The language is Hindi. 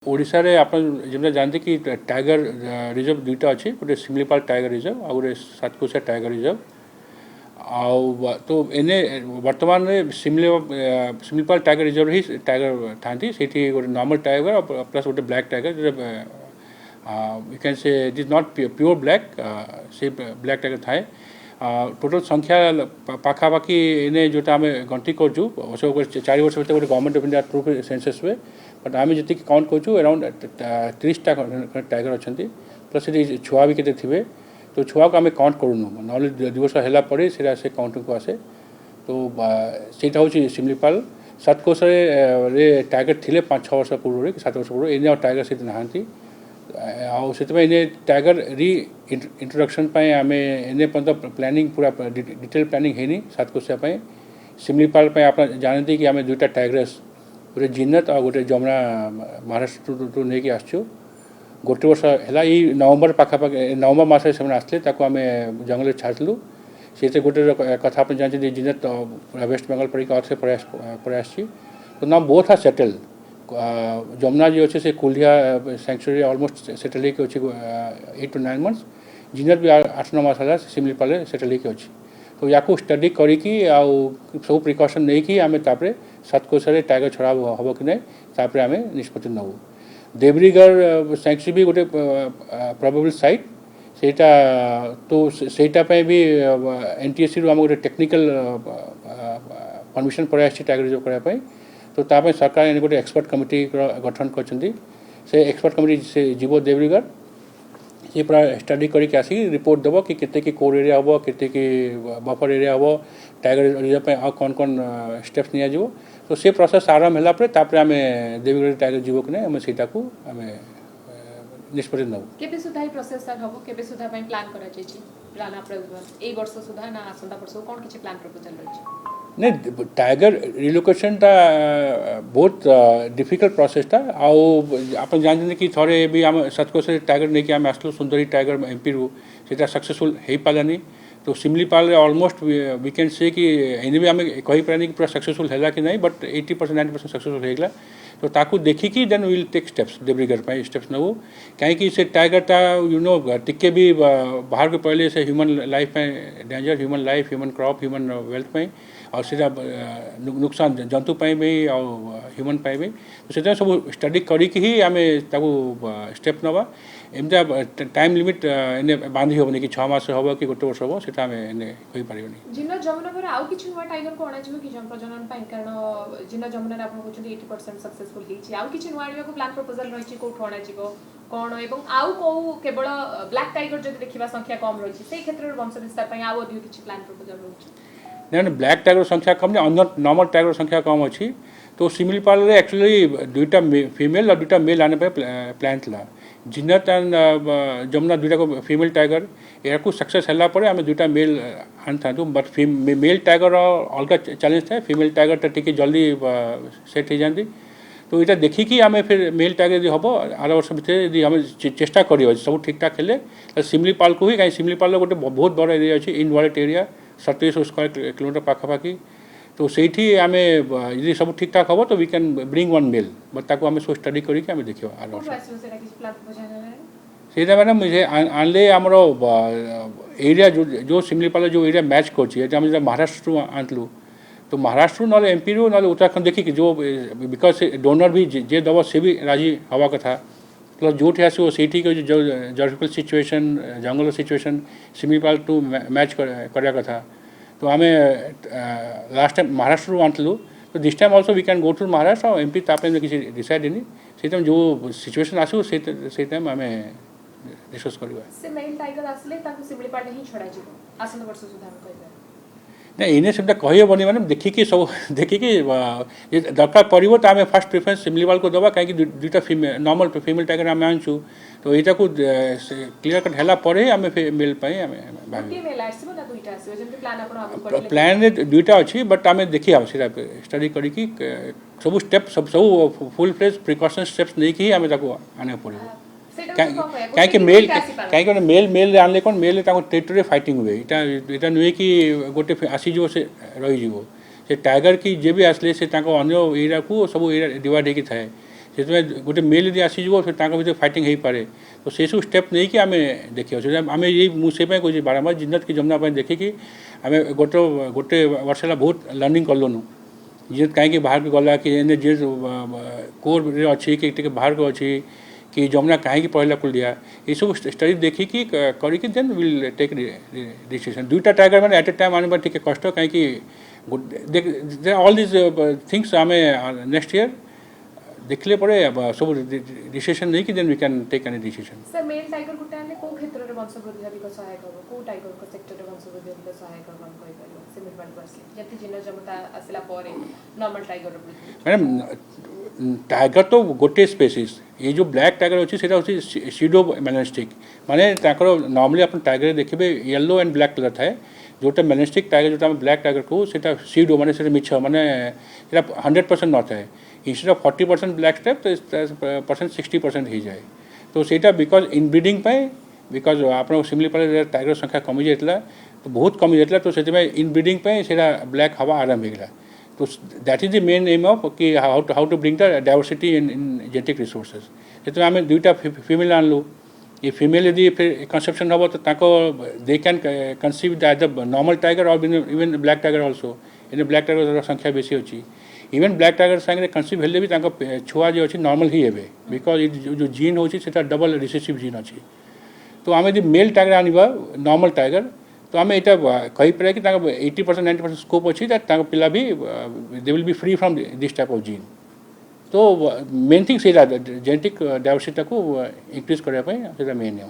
ओडिशा रे आप जब जानते कि टाइगर रिजर्व दुईटा अच्छे गोटे सिमलीपाल टाइगर रिजर्व आ गए सातकोशिया टाइगर रिजर्व आ तो एने वर्तमान में सिमलीपाल टाइगर रिजर्व ही टाइगर था गोटे नॉर्मल टाइगर प्लस गोटे black tiger you can say it is not pure black से ब्लैक टाइगर थाए टोटल संख्या पाखापाखि एने जोटा आम गंती करूँ 4 वर्ष भर गोटे government of India through census हुए बट आम जी काउंट करूँ अराउंड 30टा टाइगर अच्छा प्लस ये छुआ भी केते थे तो छुआ को आम काउंट करूँ ना 2 वर्ष है से काउंटिंग को आसे तो सेटा हूँ सिमलीपाल सातकोशिया टाइगर थे 5-6 वर्ष पूर्व कि 7 वर्ष पूर्व एने टाइगर से नहांती आने टाइगर रि इंट्रोडक्शन आम एने पर्यंत प्लानिंग पूरा डिटेल प्लानिंग है सातकोशिया सिमलीपाल आप जानते कि आम 2टा टाइगर्स गोटे जिन्नत और गोटे जमुना महाराष्ट्र नहीं आसचु गोटे वर्ष है ये नवंबर पाखापाखि नवंबर मस से आसते आम जंगल छाड़ू से गोटे कथा आप जानते जिन्नत वेस्ट बेंगल पढ़ी से पढ़े तो नाम both are settle Jamuna ji अच्छे से कुलिया सेंचुरी ऑलमोस्ट सेटल होकर अच्छे 8 to 9 months जिन्नत भी 8-9 मास है सिमलीपाल सेटल होकर अच्छी तो या स्टडी करी सब प्रिकसन नहीं कि आम सातकोशिया टाइगर छड़ा हम कि नहीं आम निष्पत्ति नबू देवरीगढ़ सेंचुरी भी गोटे प्रोबेबल साइट सेटा तो सेटा भी एनटीएससी आम गोटे टेक्निकल परमिशन पड़े टाइगर रिजर्व करने तो ताप सरकार गोटे एक्सपर्ट कमिटी गठन कर एक्सपर्ट कमिटी से जीव देवरीगढ़ ये पूरा स्टडी करके आसिक रिपोर्ट देव कि केते की कोर एरिया हम केते की बफर एरिया हम टाइगर रिजर्व आ कौन कौन स्टेप्स नि तो से प्रोसेस आरंभ है आम देवगढ़ टाइगर जीव कि नहीं सेटा को आम निष्पत्ति नबू केबे सुधा प्रोसेस हबो केबे सुधा प्लान करा छी प्लान ए वर्ष सुधा ना आसंता वर्ष कोन किछि प्लान प्रपोजल रही नहीं टाइगर रिलोकेशन टा बहुत डिफिकल्ट प्रोसेस टा आप जानते कि थोड़े भी आम सातकोशिया टाइगर नहीं कि आम आसलु सुंदरी टाइगर एमपी रू से सक्सेसफुल हो पारानी तो Similipal almost we can say कि एने भी आम कही पारानी कि पूरा सक्सेसफुल है कि नहीं बट 80% 90% सक्सेसफुल होगा तो ताकू देखिकी then will take steps Debrigarh पर स्टेप्स नबू कहीं से टाइगर टा यू नो टिके भी बाहर के पहले से ह्यूमन लाइफ में danger human life human crop human wealth में और सीधा नुकसान जंतु भी और ह्यूमन भी तो से सब स्टडी करी ही आम स्टेप नवा एमती टाइम लिमिट एने बांधी हेनी कि 6 मास हम कि गोटे वर्ष हम से कही पारे जिन्न जमुना पर आउ किछि नुवा टाइगर को अणाजिबो कि प्रजनन पाई कारण जिन्न जमुना आप कहउछथि 80% सक्सेसफुल हिछि आउ किछि नुवा आनिबा को प्लान प्रपोजल रहिछि कोठो अणाजिबो कोन एवं आउ को केवल ब्लैक टाइगर जदि देखिबा संख्या कम रहिछि से क्षेत्र रे वंश विस्तार पाई आउ अधिक किछि प्लान प्रपोजल रहिछि नहीं ब्लैक टाइगर संख्या कम नहीं नॉर्मल टाइगर संख्या कम अच्छी तो सिमलीपाल एक्चुअली 2टा फीमेल और 2टा मेल आने प्लान था जिन्नत एंड जमुना 2टा को फीमेल टाइगर या सक्सेस है आम 2टा मेल आनी था बट मेल टाइगर अलग चैलेंज था फीमेल टाइगर टी जल्दी सेट हो जाती तो यहाँ देखिकी आम फिर मेल टाइगर हम आर वर्ष भितर यदि आम चेष्टा कर सब ठीक ठाक हेल्ले सिमलीपाल को ही कहीं सिमलीपाल गोटे बहुत बड़ एरिया अच्छी इनवॉल्ट एरिया 37 स्क्वायर किलोमीटर पाखापाखि तो से आम यदि सब ठीक ठाक हम तो we can bring one male but आम सब स्टडी करके आम देखा आर से मैडम मुझे आनले आमर एरिया जो सिमलीपाल जो एरिया मैच कर महाराष्ट्र आनलु तो महाराष्ट्र ना एमपी रू ना उत्तराखंड देखिए जो बिकज डोनर भी जे दब से भी राजी हवा कथा प्लस जो आसो से जो जॉग्राफिकल सिचुएशन जंगल सिचुएशन सिमलीपाल टू मैच करा कथा तो आम लास्ट टाइम महाराष्ट्र आनलु तो this time also we can go to Maharashtra और एमपी ताप किसी डिसाइड नहीं से टाइम जो सिचुएशन आसो से टाइम आम डिस्कस करवा से मेल टाइगर आसले ताको सिमलीपाल ही छड़ा जिवो आसन वर्ष सुधा कहबे नहीं इन्हें सेमता कही हेनी मैडम देखिकी सब देखिकी दरकार पड़ो तो आम फास्ट प्रिफरेन्स सिमलीपाल को दबा कहीं 2टा नॉर्मल फीमेल टाइगर आम आनचु तो यहाँ को क्लीयर कट है आम मेल प्लान 2टा अच्छी बट आम देखिए स्टडी करी सब स्टेप सब फुल फ्लेज प्रिकॉशन स्टेप्स नहीं कि आम आने पड़ो कहीं मेल कहीं मेल मेल आनले कौन मेल टेरिटोरी फाइटिंग हुए यहाँ नुहे कि गोटे आसीज से रही से टाइगर की जे भी आसले से अन्य एरिया को सब एरिया डिवाइड होगी थाए से गोटे मेल यदि आसीज भर फाइटिंग हो पारे तो से सब स्टेप नहीं कि आम देखिए आम ये मुझे कहूँ बारंबार जिन्नत की जमुना देखिकी आम गोटे गोटे वर्ष है बहुत लर्निंग कलुनु जिन्नत कहीं बाहर को गला कि जे कोर अच्छी कि बाहर को अच्छी कि जमुना कहीं पहला कुलिया ये सब स्टडी देखिकी करके देन विल टेक डिसीजन दुईटा टाइगर मैंने एट ए टाइम आने टे कष्ट कहीं ऑल दिस थिंग्स आम नेक्स्ट ईयर देखले पड़े सब डिसीजन नहीं कि then we can take any decision sir male tiger गुटे आने को क्षेत्र रे वंशवृद्धि अधिक सहायक हो को टाइगर को सेक्टर रे वंशवृद्धि अधिक सहायक हो कोइ परियो सिमिल वन पर्सली जति जिन जमता आसला परे नॉर्मल टाइगर रे मैडम टाइगर तो गोटे स्पेसीज ये जो ब्लैक टाइगर अच्छी सेटा होची सीडो मेलेस्टिक माने ताकर नॉर्मली अपन टाइगर देखिबे येलो एंड ब्लैक कलर थाए जोटा मेलेस्टिक टाइगर जोटा ब्लैक टाइगर को सेटा सीडो माने सेटा मिछ माने सेटा 100% न थाए इंस्टेड ऑफ 40% ब्लैक स्टेप तो परसेंट 60% हो जाए तो सेटा बिकॉज इनब्रीडिंग पे बिकॉज आप सिमिली टाइगर संख्या कमी जाता तो बहुत कमी जाता तो से इनब्रीडिंग पे सेटा ब्लैक हवा आरंभ होगा तो that is the main aim of कि how to bring the diversity in genetic resources से आम दुईटा फीमेल आनलु ये फीमेल यदि फिर कंसेप्शन हम तो they can conceive the normal tiger और even black tiger also in black tiger संख्या बेसी अच्छी इवन ब्लैक टाइगर सागे कंसीव हेल्ले भी छुआ जो अच्छी नॉर्मल ही हे बिकज जो जीन हो डबल रिसेसिव जीन अच्छी तो आम यदि मेल टाइगर आनिबा नॉर्मल टाइगर तो आम यहाँ कहीपर कि 80% 90% स्कोप अच्छी पिला भी they will be free from this type of gene तो मेन थिंग से जेनेटिक डाइवर्सिटी को इंक्रीज करने मेन है।